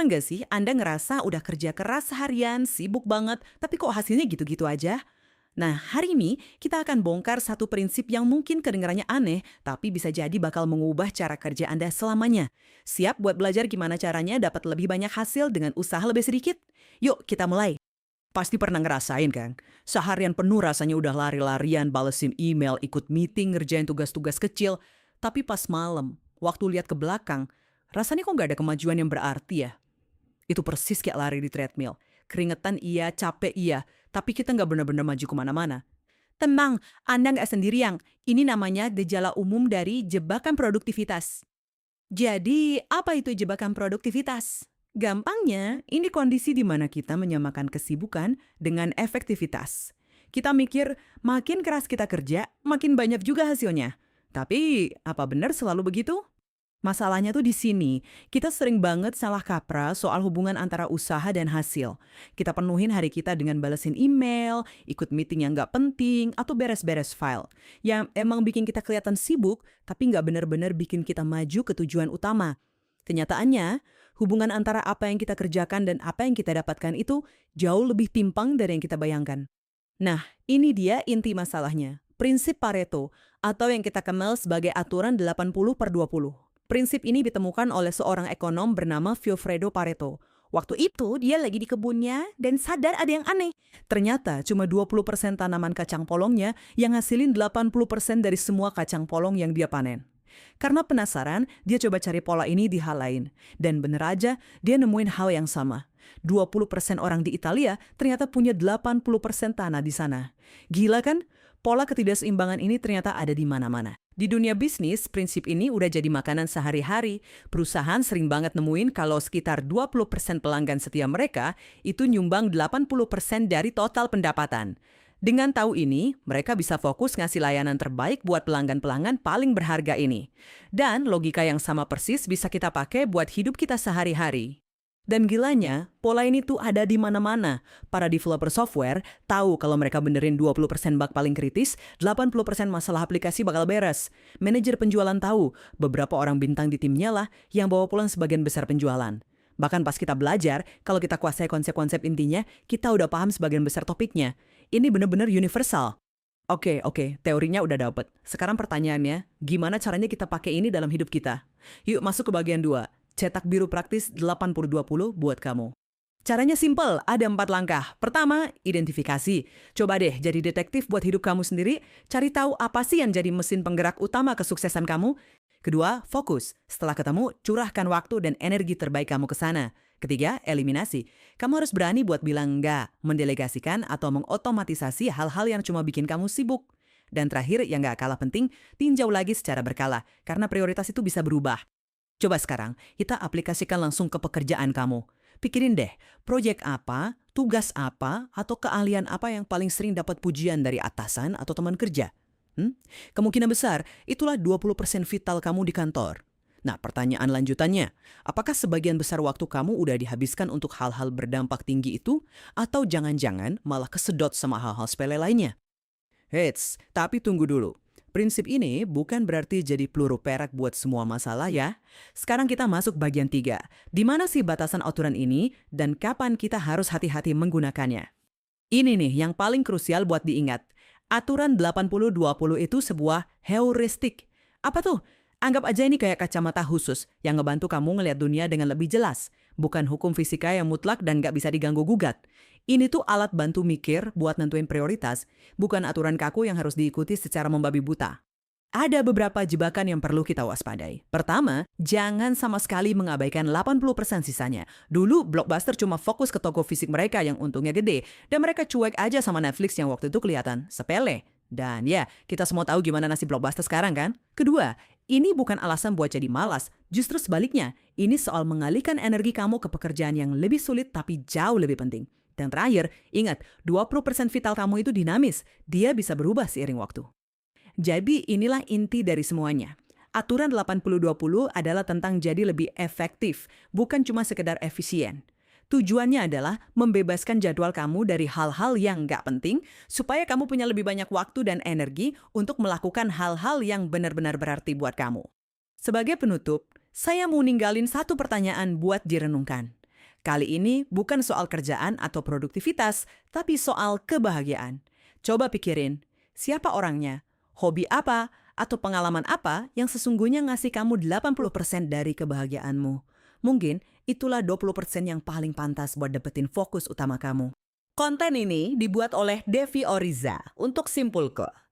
Pernah nggak sih Anda ngerasa udah kerja keras seharian, sibuk banget, tapi kok hasilnya gitu-gitu aja? Nah, hari ini kita akan bongkar satu prinsip yang mungkin kedengarannya aneh, tapi bisa jadi bakal mengubah cara kerja Anda selamanya. Siap buat belajar gimana caranya dapat lebih banyak hasil dengan usaha lebih sedikit? Yuk, kita mulai. Pasti pernah ngerasain kan? Seharian penuh rasanya udah lari-larian, balesin email, ikut meeting, ngerjain tugas-tugas kecil. Tapi pas malam, waktu lihat ke belakang, rasanya kok nggak ada kemajuan yang berarti ya? Itu persis kayak lari di treadmill. Keringetan iya, capek iya, tapi kita nggak benar-benar maju kemana-mana. Tenang, Anda nggak sendirian. Ini namanya gejala umum dari jebakan produktivitas. Jadi, apa itu jebakan produktivitas? Gampangnya, ini kondisi di mana kita menyamakan kesibukan dengan efektivitas. Kita mikir, makin keras kita kerja, makin banyak juga hasilnya. Tapi, apa benar selalu begitu? Masalahnya tuh di sini, kita sering banget salah kaprah soal hubungan antara usaha dan hasil. Kita penuhin hari kita dengan balesin email, ikut meeting yang nggak penting, atau beres-beres file. Yang emang bikin kita kelihatan sibuk, tapi nggak benar-benar bikin kita maju ke tujuan utama. Kenyataannya, hubungan antara apa yang kita kerjakan dan apa yang kita dapatkan itu jauh lebih timpang dari yang kita bayangkan. Nah, ini dia inti masalahnya. Prinsip Pareto, atau yang kita kenal sebagai aturan 80/20. Prinsip ini ditemukan oleh seorang ekonom bernama Vilfredo Pareto. Waktu itu dia lagi di kebunnya dan sadar ada yang aneh. Ternyata cuma 20% tanaman kacang polongnya yang ngasilin 80% dari semua kacang polong yang dia panen. Karena penasaran, dia coba cari pola ini di hal lain. Dan bener aja, dia nemuin hal yang sama. 20% orang di Italia ternyata punya 80% tanah di sana. Gila kan? Pola ketidakseimbangan ini ternyata ada di mana-mana. Di dunia bisnis, prinsip ini udah jadi makanan sehari-hari. Perusahaan sering banget nemuin kalau sekitar 20% pelanggan setia mereka itu nyumbang 80% dari total pendapatan. Dengan tahu ini, mereka bisa fokus ngasih layanan terbaik buat pelanggan-pelanggan paling berharga ini. Dan logika yang sama persis bisa kita pakai buat hidup kita sehari-hari. Dan gilanya, pola ini tuh ada di mana-mana. Para developer software tahu kalau mereka benerin 20% bug paling kritis, 80% masalah aplikasi bakal beres. Manajer penjualan tahu, beberapa orang bintang di timnya lah yang bawa pulang sebagian besar penjualan. Bahkan pas kita belajar, kalau kita kuasai konsep-konsep intinya, kita udah paham sebagian besar topiknya. Ini bener-bener universal. Oke, teorinya udah dapet. Sekarang pertanyaannya, gimana caranya kita pakai ini dalam hidup kita? Yuk masuk ke bagian 2. Cetak biru praktis 80/20 buat kamu. Caranya simple, ada 4 langkah. Pertama, identifikasi. Coba deh jadi detektif buat hidup kamu sendiri, cari tahu apa sih yang jadi mesin penggerak utama kesuksesan kamu. Kedua, fokus. Setelah ketemu, curahkan waktu dan energi terbaik kamu ke sana. Ketiga, eliminasi. Kamu harus berani buat bilang enggak, mendelegasikan atau mengotomatisasi hal-hal yang cuma bikin kamu sibuk. Dan terakhir, yang nggak kalah penting, tinjau lagi secara berkala, karena prioritas itu bisa berubah. Coba sekarang, kita aplikasikan langsung ke pekerjaan kamu. Pikirin deh, proyek apa, tugas apa, atau keahlian apa yang paling sering dapat pujian dari atasan atau teman kerja? Kemungkinan besar, itulah 20% vital kamu di kantor. Nah, pertanyaan lanjutannya, apakah sebagian besar waktu kamu udah dihabiskan untuk hal-hal berdampak tinggi itu? Atau jangan-jangan malah kesedot sama hal-hal sepele lainnya? Heits, tapi tunggu dulu. Prinsip ini bukan berarti jadi peluru perak buat semua masalah ya. Sekarang kita masuk bagian 3. Di mana sih batasan aturan ini dan kapan kita harus hati-hati menggunakannya? Ini nih yang paling krusial buat diingat. Aturan 80/20 itu sebuah heuristik. Apa tuh? Anggap aja ini kayak kacamata khusus yang ngebantu kamu ngelihat dunia dengan lebih jelas. Bukan hukum fisika yang mutlak dan nggak bisa diganggu-gugat. Ini tuh alat bantu mikir buat nentuin prioritas, bukan aturan kaku yang harus diikuti secara membabi buta. Ada beberapa jebakan yang perlu kita waspadai. Pertama, jangan sama sekali mengabaikan 80% sisanya. Dulu Blockbuster cuma fokus ke toko fisik mereka yang untungnya gede, dan mereka cuek aja sama Netflix yang waktu itu kelihatan sepele. Dan ya, kita semua tahu gimana nasib Blockbuster sekarang kan? Kedua, ini bukan alasan buat jadi malas, justru sebaliknya. Ini soal mengalihkan energi kamu ke pekerjaan yang lebih sulit tapi jauh lebih penting. Dan terakhir, ingat, 20% vital kamu itu dinamis. Dia bisa berubah seiring waktu. Jadi inilah inti dari semuanya. Aturan 80/20 adalah tentang jadi lebih efektif, bukan cuma sekedar efisien. Tujuannya adalah membebaskan jadwal kamu dari hal-hal yang nggak penting, supaya kamu punya lebih banyak waktu dan energi untuk melakukan hal-hal yang benar-benar berarti buat kamu. Sebagai penutup, saya mau ninggalin satu pertanyaan buat direnungkan. Kali ini bukan soal kerjaan atau produktivitas, tapi soal kebahagiaan. Coba pikirin, siapa orangnya, hobi apa, atau pengalaman apa yang sesungguhnya ngasih kamu 80% dari kebahagiaanmu. Mungkin itulah 20% yang paling pantas buat dapetin fokus utama kamu. Konten ini dibuat oleh Devi Oriza untuk Simpulko.